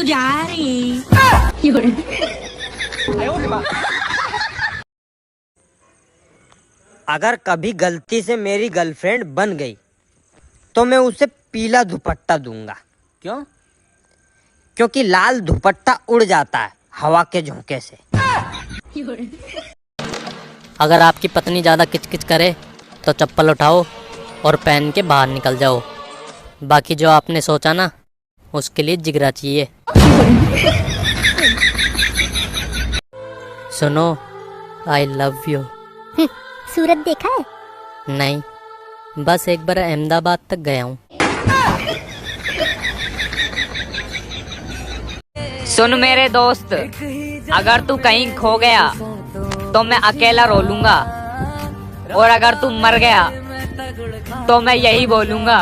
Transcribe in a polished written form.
तो जा रही। अगर कभी गलती से मेरी गर्लफ्रेंड बन गई तो मैं उसे पीला दुपट्टा दूंगा। क्यों? क्योंकि लाल दुपट्टा उड़ जाता है हवा के झोंके से। अगर आपकी पत्नी ज़्यादा किचकिच करे तो चप्पल उठाओ और पहन के बाहर निकल जाओ। बाकी जो आपने सोचा ना, उसके लिए जिगरा चाहिए। सुनो, आई लव यू। सूरत देखा है? नहीं, बस एक बार अहमदाबाद तक गया हूँ। सुन मेरे दोस्त, अगर तू कहीं खो गया तो मैं अकेला रो लूंगा, और अगर तू मर गया तो मैं यही बोलूंगा।